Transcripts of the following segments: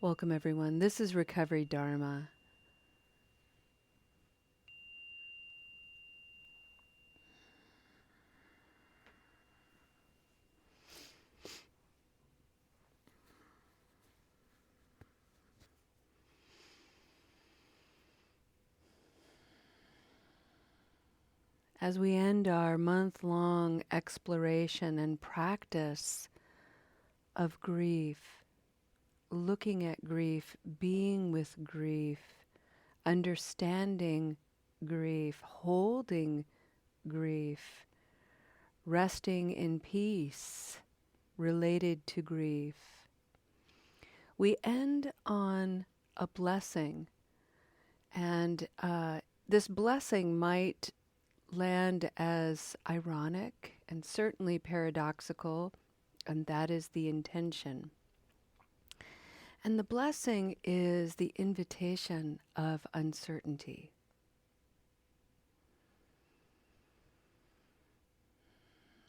Welcome, everyone. This is Recovery Dharma. As we end our month-long exploration and practice of grief, looking at grief, being with grief, understanding grief, holding grief, resting in peace related to grief, we end on a blessing. And this blessing might land as ironic and certainly paradoxical, and that is the intention. And the blessing is the invitation of uncertainty.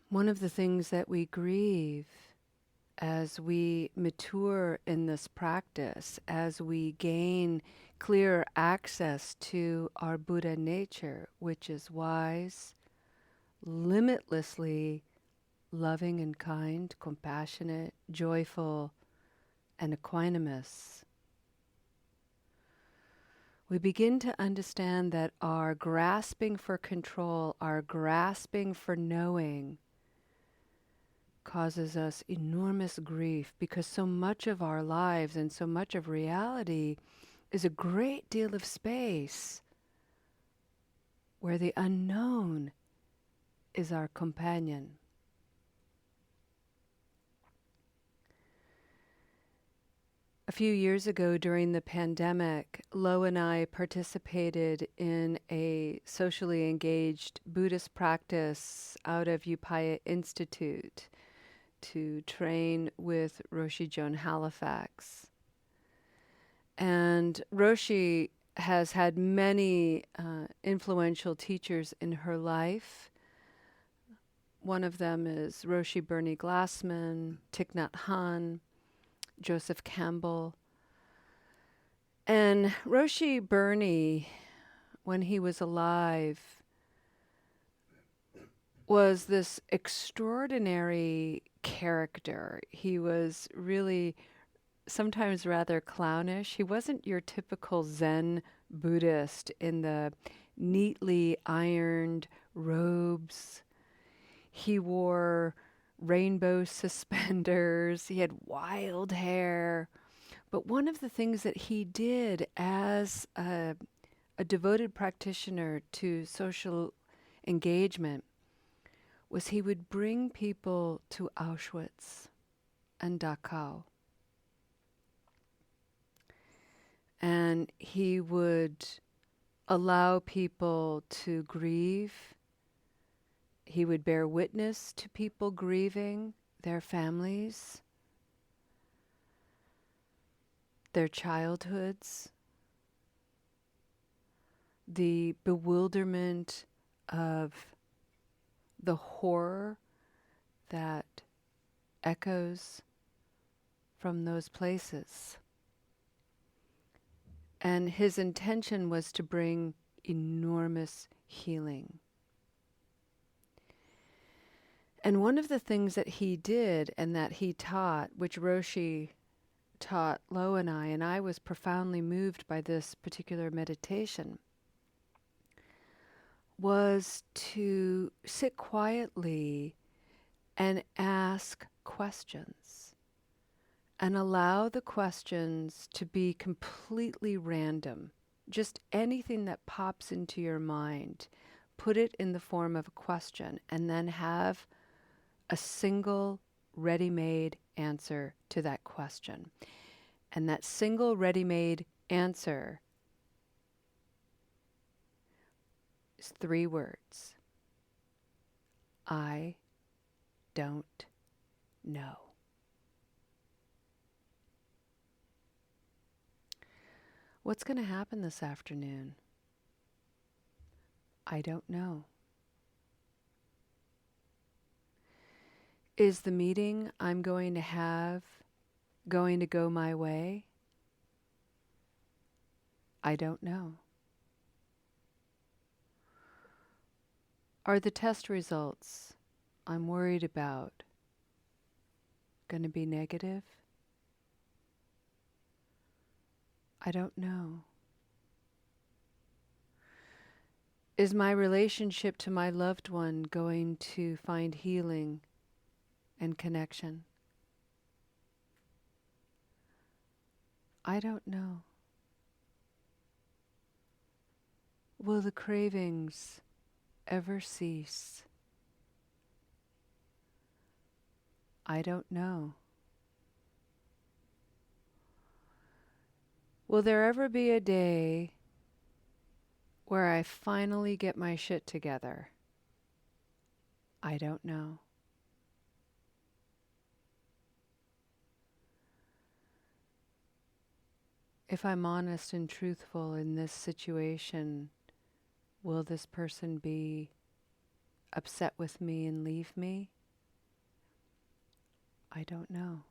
One of the things that we grieve as we mature in this practice, as we gain clear access to our Buddha nature, which is wise, limitlessly loving and kind, compassionate, joyful, and equanimous, we begin to understand that our grasping for control, our grasping for knowing, causes us enormous grief, because so much of our lives and so much of reality is a great deal of space where the unknown is our companion. A few years ago during the pandemic, Lo and I participated in a socially engaged Buddhist practice out of Upaya Institute to train with Roshi Joan Halifax. And Roshi has had many influential teachers in her life. One of them is Roshi Bernie Glassman, Thich Nhat Hanh, Joseph Campbell. And Roshi Bernie, when he was alive, was this extraordinary character. He was really sometimes rather clownish. He wasn't your typical Zen Buddhist in the neatly ironed robes. He wore rainbow suspenders. He had wild hair. But one of the things that he did as a devoted practitioner to social engagement was he would bring people to Auschwitz and Dachau. And he would allow people to grieve. He would bear witness to people grieving their families, their childhoods, the bewilderment of the horror that echoes from those places. And his intention was to bring enormous healing. And one of the things that he did and that he taught, which Roshi taught Lo and I was profoundly moved by this particular meditation, was to sit quietly and ask questions and allow the questions to be completely random. Just anything that pops into your mind, put it in the form of a question, and then have a single ready-made answer to that question. And that single ready-made answer is 3 words. I don't know. What's going to happen this afternoon? I don't know. Is the meeting I'm going to have going to go my way? I don't know. Are the test results I'm worried about going to be negative? I don't know. Is my relationship to my loved one going to find healing and connection? I don't know. Will the cravings ever cease? I don't know. Will there ever be a day where I finally get my shit together? I don't know. If I'm honest and truthful in this situation, will this person be upset with me and leave me? I don't know.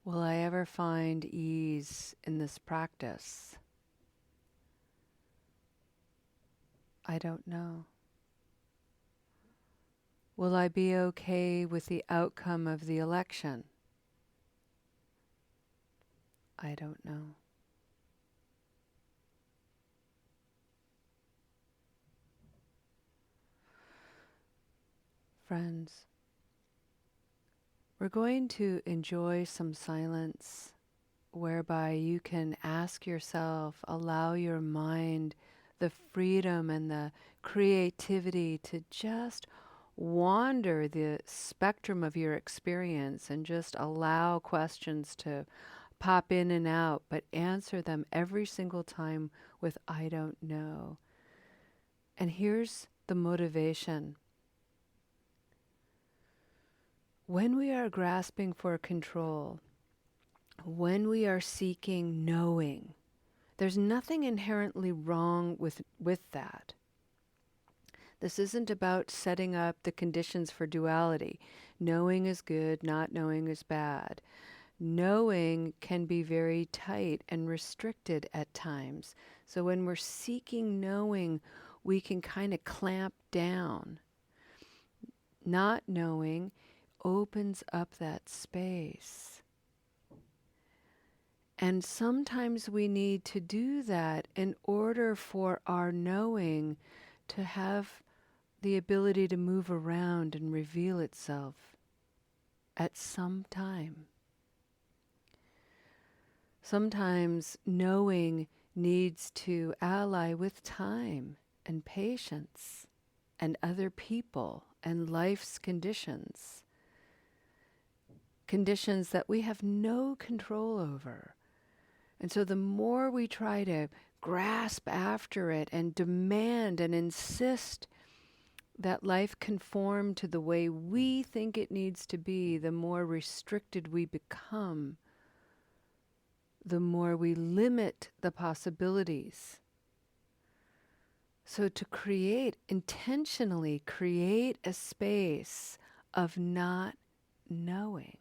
Will I ever find ease in this practice? I don't know. Will I be okay with the outcome of the election? I don't know. Friends, we're going to enjoy some silence whereby you can ask yourself, allow your mind the freedom and the creativity to just wander the spectrum of your experience and just allow questions to pop in and out, but answer them every single time with I don't know. And here's the motivation. When we are grasping for control, when we are seeking knowing, there's nothing inherently wrong with that. This isn't about setting up the conditions for duality. Knowing is good, not knowing is bad. Knowing can be very tight and restricted at times. So when we're seeking knowing, we can kind of clamp down. Not knowing opens up that space. And sometimes we need to do that in order for our knowing to have the ability to move around and reveal itself at some time. Sometimes knowing needs to ally with time and patience and other people and life's conditions. Conditions that we have no control over. And so the more we try to grasp after it and demand and insist that life conform to the way we think it needs to be, the more restricted we become, the more we limit the possibilities. So to intentionally create a space of not knowing,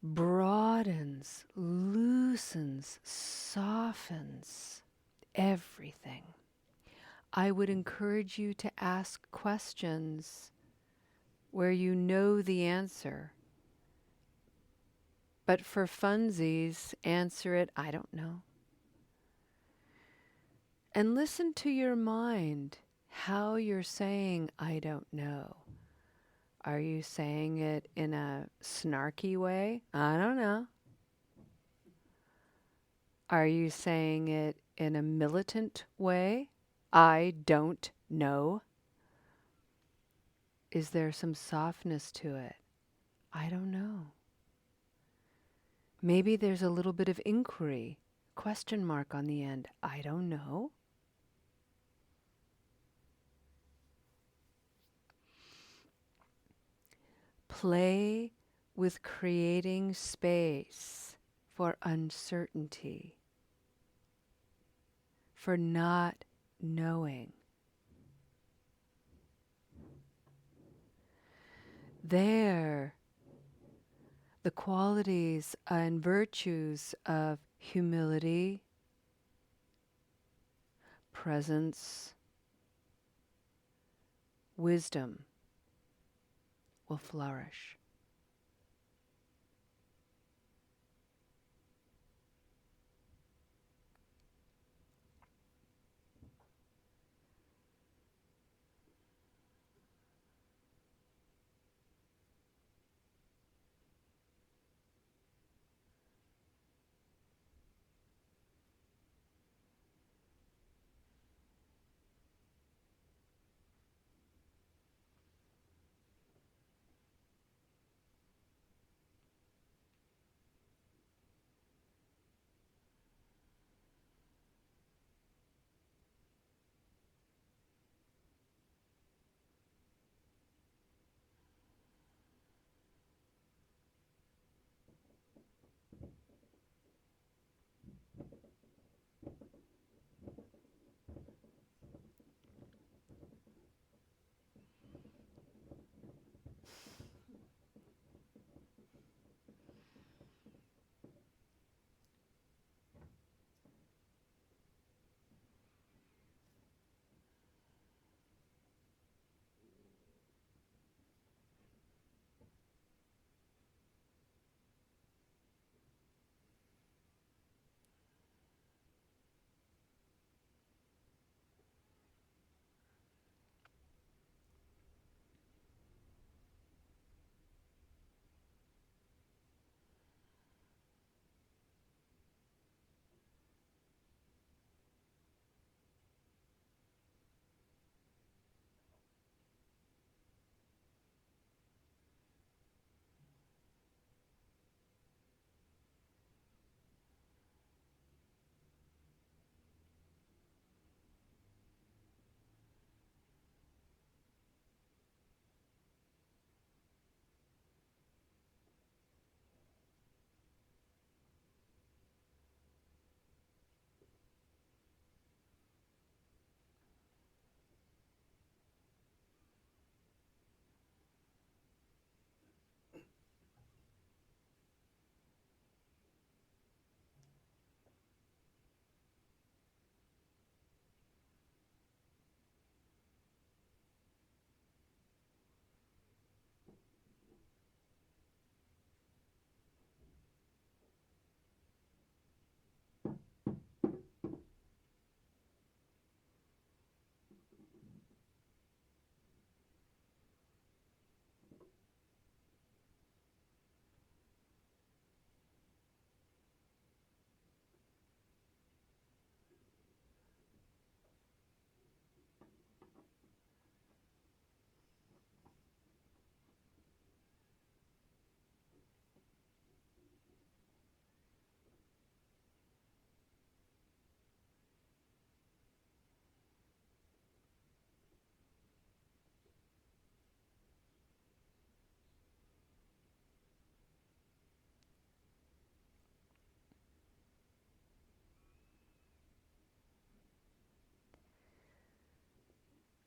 broadens, loosens, softens everything. I would encourage you to ask questions where you know the answer. But for funsies, answer it, I don't know. And listen to your mind, how you're saying, I don't know. Are you saying it in a snarky way? I don't know. Are you saying it in a militant way? I don't know. Is there some softness to it? I don't know. Maybe there's a little bit of inquiry, question mark on the end. I don't know. Play with creating space for uncertainty, for not knowing. There, the qualities and virtues of humility, presence, wisdom will flourish.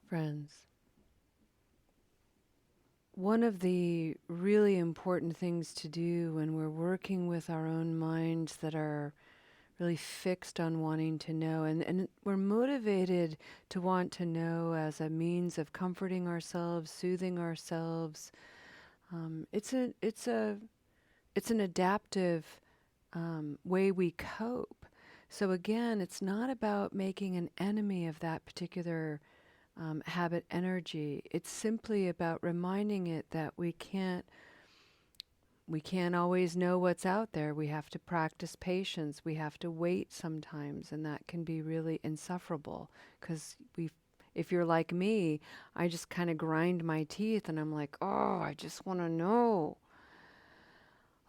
Friends, one of the really important things to do when we're working with our own minds that are really fixed on wanting to know, and we're motivated to want to know as a means of comforting ourselves, soothing ourselves. It's an adaptive way we cope. So again, it's not about making an enemy of that particular habit energy. It's simply about reminding it that we can't always know what's out there. We have to practice patience. We have to wait sometimes, and that can be really insufferable because if you're like me, I just kind of grind my teeth and I'm like, oh, I just want to know.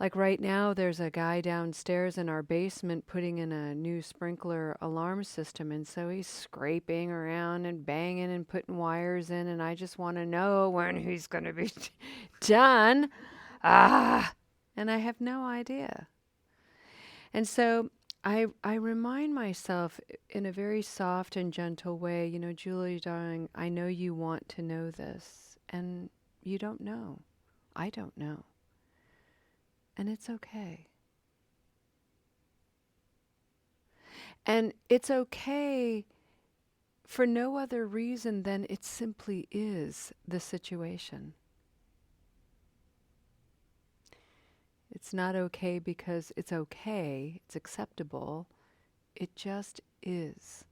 Like right now, there's a guy downstairs in our basement putting in a new sprinkler alarm system. And so he's scraping around and banging and putting wires in. And I just want to know when he's going to be done. Ah, and I have no idea. And so I remind myself in a very soft and gentle way, you know, Julie, darling, I know you want to know this, and you don't know. I don't know. And it's okay. And it's okay for no other reason than it simply is the situation. It's not okay because it's okay, it's acceptable. It just is.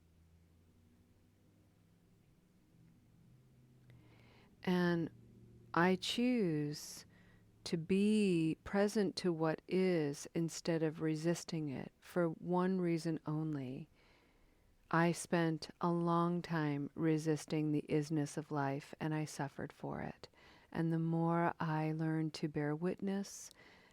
And I choose to be present to what is instead of resisting it for one reason only. I spent a long time resisting the isness of life, and I suffered for it. And the more I learned to bear witness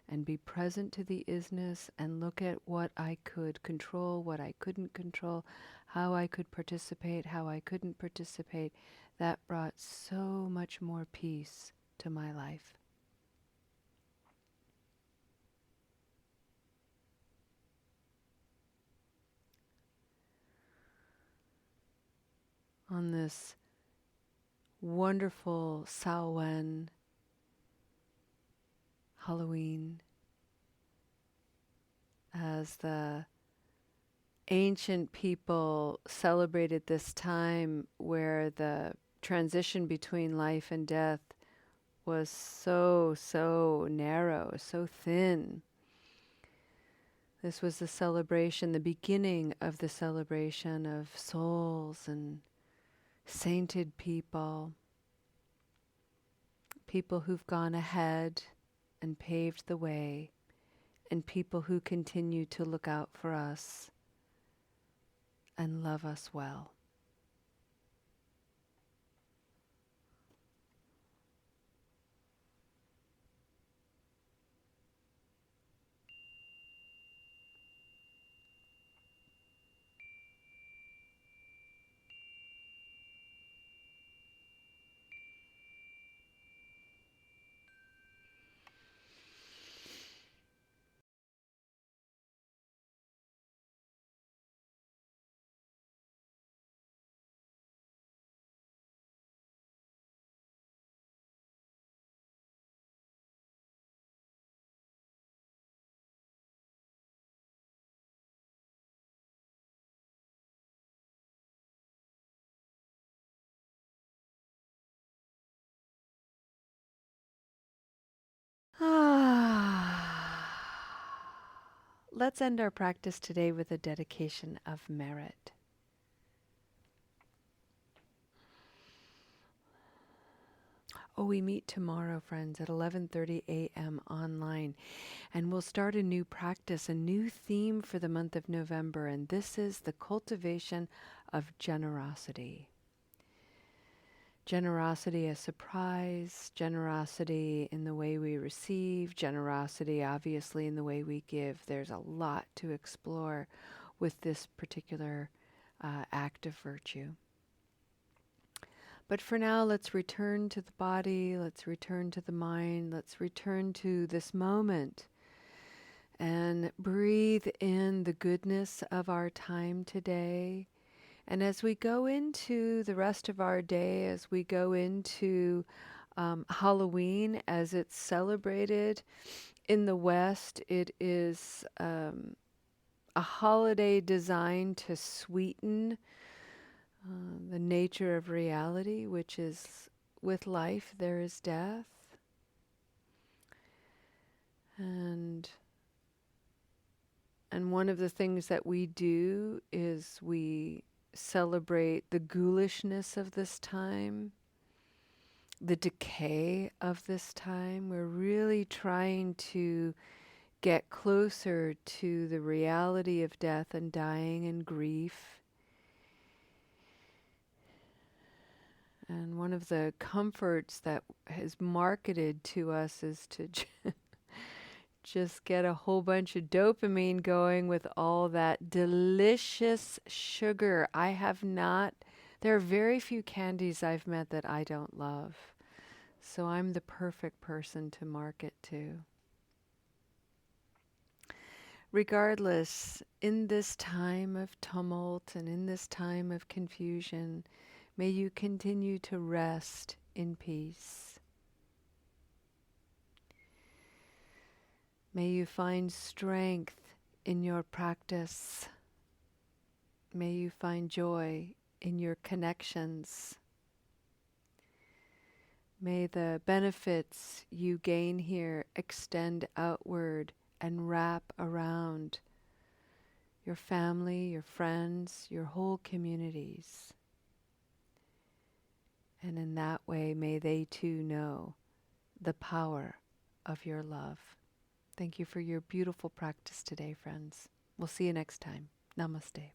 and be present to the isness and look at what I could control, what I couldn't control, how I could participate, how I couldn't participate, that brought so much more peace to my life. On this wonderful Samhain Halloween, as the ancient people celebrated this time where the transition between life and death was so narrow, so thin. This was the celebration, the beginning of the celebration of souls and sainted people, people who've gone ahead and paved the way, and people who continue to look out for us and love us well. Let's end our practice today with a dedication of merit. Oh, we meet tomorrow, friends, at 11:30 a.m. online, and we'll start a new practice, a new theme for the month of November, and this is the cultivation of generosity. Generosity as surprise, generosity in the way we receive, generosity obviously in the way we give. There's a lot to explore with this particular act of virtue. But for now, let's return to the body, let's return to the mind, let's return to this moment and breathe in the goodness of our time today. And as we go into the rest of our day, as we go into Halloween, as it's celebrated in the West, it is a holiday designed to sweeten the nature of reality, which is with life there is death. And one of the things that we do is we celebrate the ghoulishness of this time, the decay of this time. We're really trying to get closer to the reality of death and dying and grief. And one of the comforts that is marketed to us is to just get a whole bunch of dopamine going with all that delicious sugar. There are very few candies I've met that I don't love. So I'm the perfect person to market to. Regardless, in this time of tumult and in this time of confusion, may you continue to rest in peace. May you find strength in your practice. May you find joy in your connections. May the benefits you gain here extend outward and wrap around your family, your friends, your whole communities. And in that way, may they too know the power of your love. Thank you for your beautiful practice today, friends. We'll see you next time. Namaste.